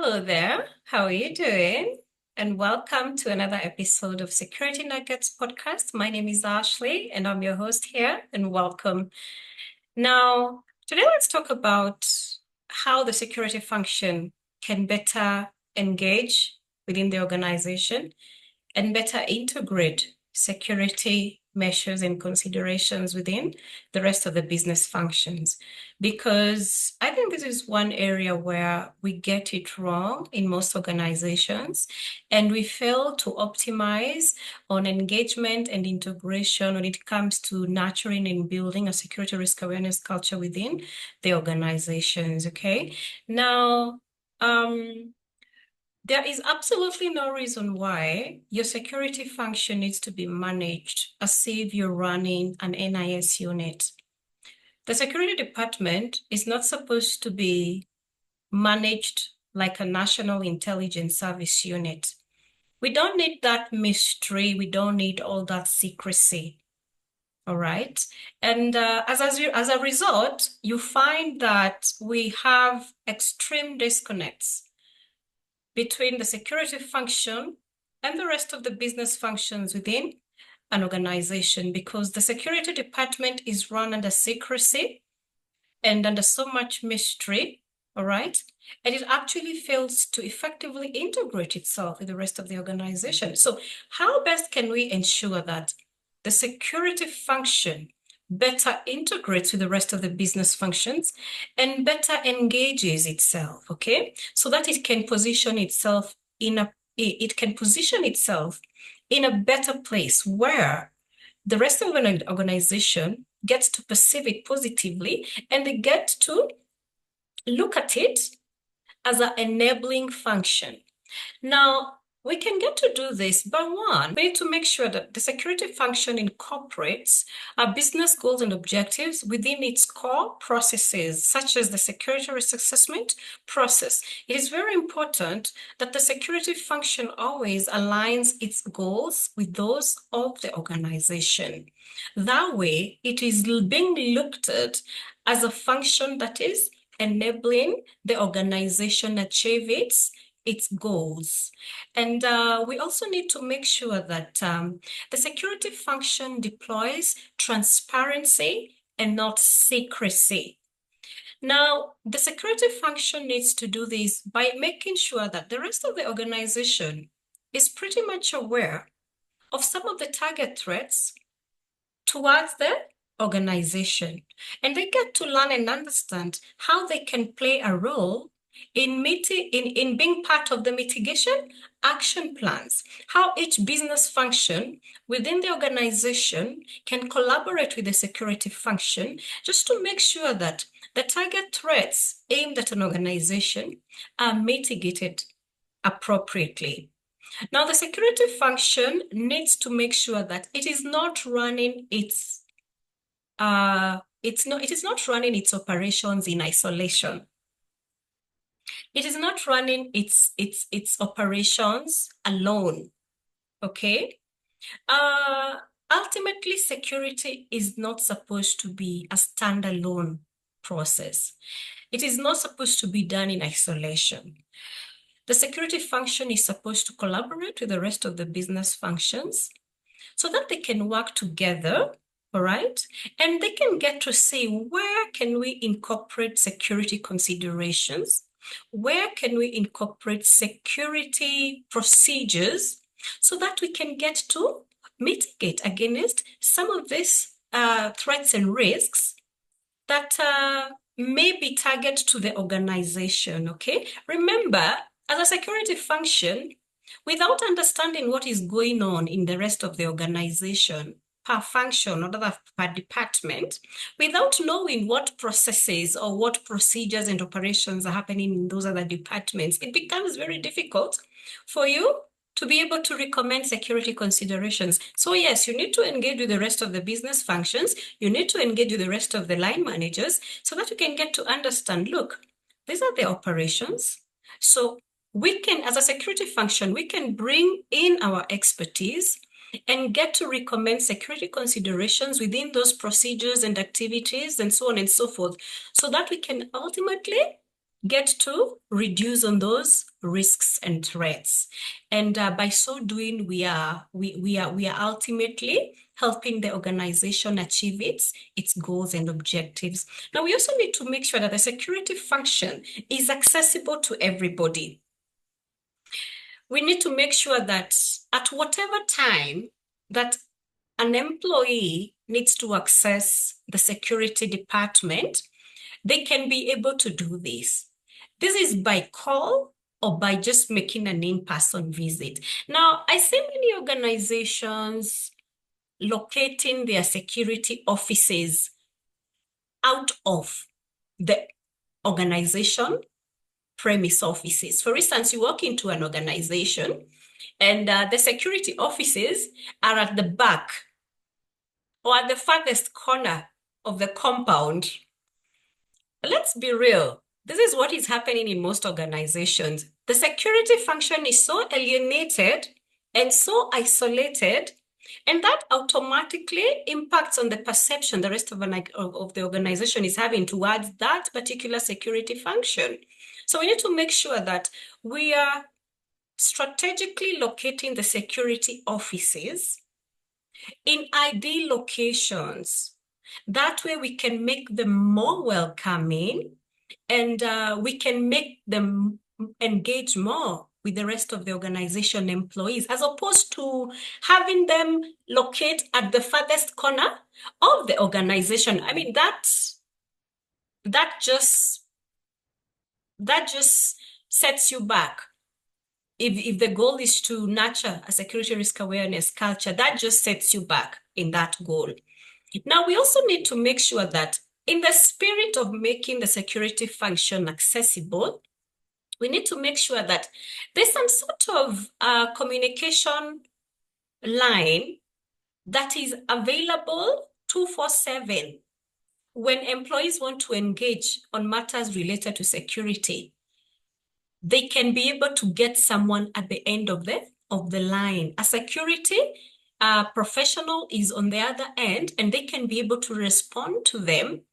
Hello there. How are you doing? And welcome to another episode of Security Nuggets podcast. My name is Arshley and I'm your host here, and welcome. Now, today let's talk about how the security function can better engage within the organization and better integrate security measures and considerations within the rest of the business functions. Because I think this is one area where we get it wrong in most organizations, and we fail to optimize on engagement and integration when it comes to nurturing and building a security risk awareness culture within the organizations. Okay. Now, there is absolutely no reason why your security function needs to be managed as if you're running an NIS unit. The security department is not supposed to be managed like a national intelligence service unit. We don't need that mystery. We don't need all that secrecy. All right. And as a result, you find that we have extreme disconnects between the security function and the rest of the business functions within an organization, because the security department is run under secrecy and under so much mystery, all right? And it actually fails to effectively integrate itself with the rest of the organization. So how best can we ensure that the security function better integrates with the rest of the business functions and better engages itself, okay? So that it can position itself in a better place where the rest of an organization gets to perceive it positively, and they get to look at it as an enabling function. Now, we can get to do this by one, we need to make sure that the security function incorporates our business goals and objectives within its core processes, such as the security risk assessment process. It is very important that the security function always aligns its goals with those of the organization. That way, it is being looked at as a function that is enabling the organization achieve its goals. And we also need to make sure that the security function deploys transparency and not secrecy. Now, the security function needs to do this by making sure that the rest of the organization is pretty much aware of some of the target threats towards the organization. And they get to learn and understand how they can play a role in being part of the mitigation action plans, how each business function within the organization can collaborate with the security function just to make sure that the target threats aimed at an organization are mitigated appropriately. Now, the security function needs to make sure that it is not running its running its operations in isolation. It is not running its operations alone. Okay. Ultimately, security is not supposed to be a standalone process. It is not supposed to be done in isolation. The security function is supposed to collaborate with the rest of the business functions so that they can work together, all right? And they can get to see, where can we incorporate security considerations? Where can we incorporate security procedures so that we can get to mitigate against some of these threats and risks that may be targeted to the organization, okay? Remember, as a security function, without understanding what is going on in the rest of the organization, per function or per department, without knowing what processes or what procedures and operations are happening in those other departments, it becomes very difficult for you to be able to recommend security considerations. So yes, you need to engage with the rest of the business functions. You need to engage with the rest of the line managers so that you can get to understand, look, these are the operations. So we can, as a security function, we can bring in our expertise and get to recommend security considerations within those procedures and activities and so on and so forth, so that we can ultimately get to reduce on those risks and threats. And by so doing, we are ultimately helping the organization achieve its goals and objectives. Now, we also need to make sure that the security function is accessible to everybody. We need to make sure that at whatever time that an employee needs to access the security department, they can be able to do this. This is by call or by just making an in-person visit. Now, I see many organizations locating their security offices out of the organization premise offices. For instance, you walk into an organization and the security offices are at the back or at the farthest corner of the compound. Let's be real. This is what is happening in most organizations. The security function is so alienated and so isolated, and that automatically impacts on the perception the rest of the organization is having towards that particular security function. So we need to make sure that we are strategically locating the security offices in ideal locations. That way we can make them more welcoming and we can make them engage more with the rest of the organization employees, as opposed to having them locate at the farthest corner of the organization. I mean, that just sets you back. If the goal is to nurture a security risk awareness culture, that just sets you back in that goal. Now, we also need to make sure that in the spirit of making the security function accessible, we need to make sure that there's some sort of communication line that is available 24/7 when employees want to engage on matters related to security. They can be able to get someone at the end of the line. A security professional is on the other end, and they can be able to respond to them,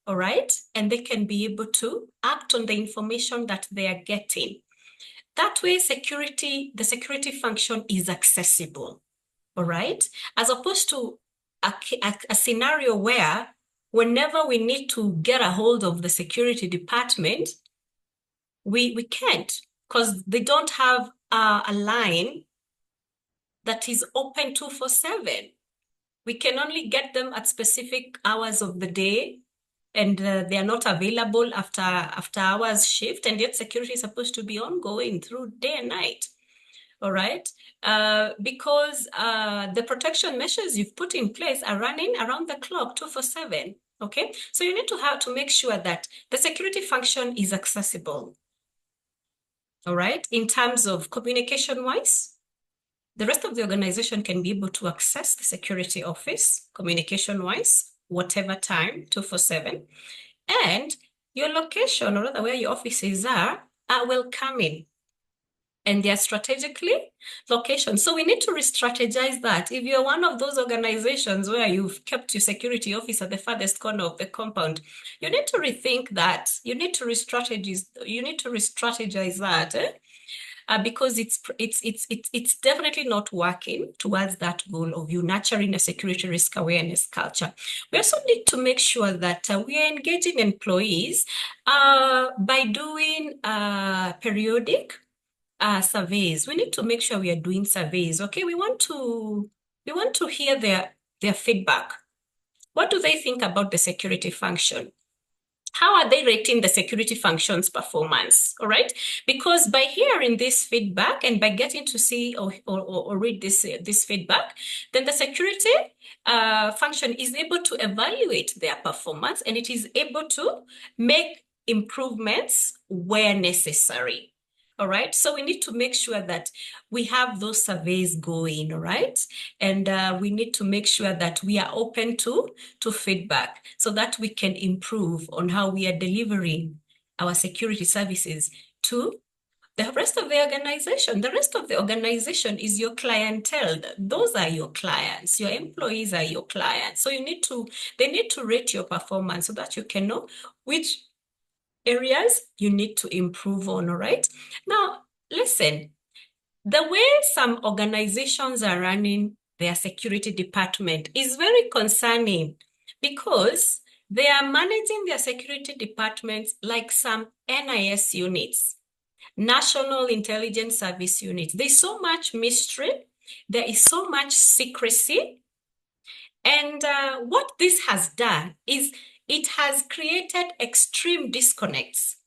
all right? And they can be able to act on the information that they are getting. That way, the security function is accessible, all right? As opposed to a scenario where whenever we need to get a hold of the security department, we can't, because they don't have a line that is open 24/7. We can only get them at specific hours of the day, and they are not available after hours shift, and yet security is supposed to be ongoing through day and night. All right, because the protection measures you've put in place are running around the clock 24/7. Okay, so you need to have to make sure that the security function is accessible. All right, in terms of communication-wise, the rest of the organization can be able to access the security office communication-wise, whatever time, 24/7. And your location, or rather where your offices are welcoming. And they are strategically located. So we need to re-strategize that. If you're one of those organizations where you've kept your security office at the farthest corner of the compound, you need to rethink that. You need to re-strategize that. Because it's definitely not working towards that goal of you nurturing a security risk awareness culture. We also need to make sure that we are engaging employees by doing periodic surveys. We need to make sure we are doing surveys. Okay, we want to hear their feedback. What do they think about the security function? How are they rating the security function's performance? All right, because by hearing this feedback and by getting to see or read this feedback, then the security function is able to evaluate their performance, and it is able to make improvements where necessary. All right, so we need to make sure that we have those surveys going, all right? And we need to make sure that we are open to feedback so that we can improve on how we are delivering our security services to the rest of the organization. The rest of the organization is your clientele. Those are your clients. Your employees are your clients. So they need to rate your performance so that you can know which areas you need to improve on, all right? Now, listen, the way some organizations are running their security department is very concerning because they are managing their security departments like some NIS units, National Intelligence Service units. There's so much mystery. There is so much secrecy. And what this has done is it has created extreme disconnects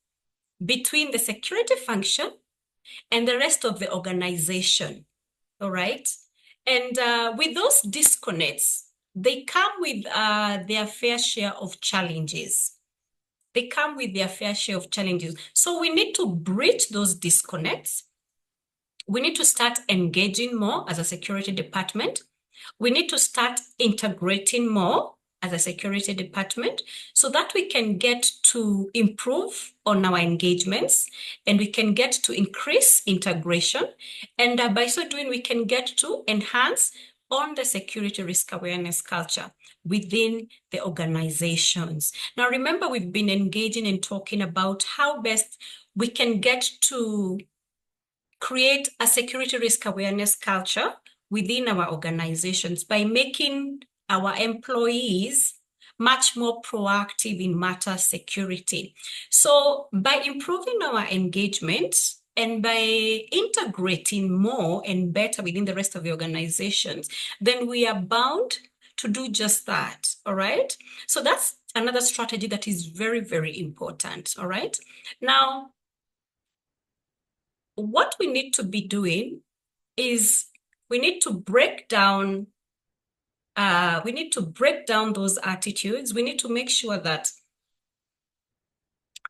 between the security function and the rest of the organization, all right? And with those disconnects, they come with their fair share of challenges. They come with their fair share of challenges. So we need to bridge those disconnects. We need to start engaging more as a security department. We need to start integrating more as a security department so that we can get to improve on our engagements and we can get to increase integration. And by so doing, we can get to enhance on the security risk awareness culture within the organizations. Now, remember, we've been engaging and talking about how best we can get to create a security risk awareness culture within our organizations by making our employees much more proactive in matter security. So by improving our engagement and by integrating more and better within the rest of the organizations, then we are bound to do just that, all right? So that's another strategy that is very, very important, all right? Now, what we need to be doing is we need to break down those attitudes. We need to make sure that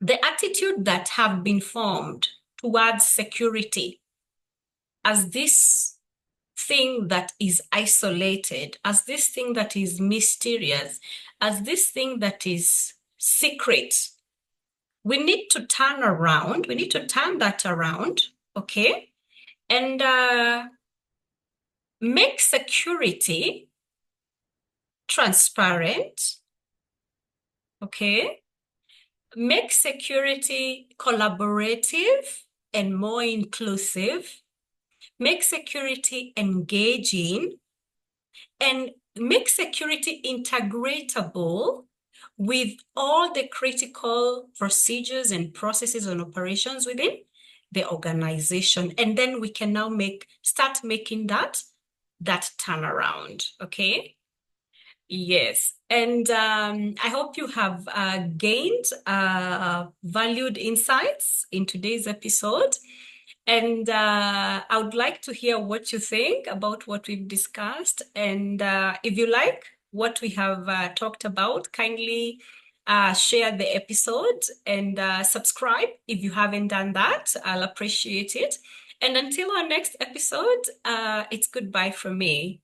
the attitude that have been formed towards security as this thing that is isolated, as this thing that is mysterious, as this thing that is secret, we need to turn around. We need to turn that around, okay? And make security transparent, okay? Make security collaborative and more inclusive. Make security engaging and make security integratable with all the critical procedures and processes and operations within the organization. And then we can now start making that turnaround, okay? Yes, and I hope you have gained valued insights in today's episode. And I would like to hear what you think about what we've discussed. And if you like what we have talked about, kindly share the episode and subscribe if you haven't done that. I'll appreciate it. And until our next episode, it's goodbye from me.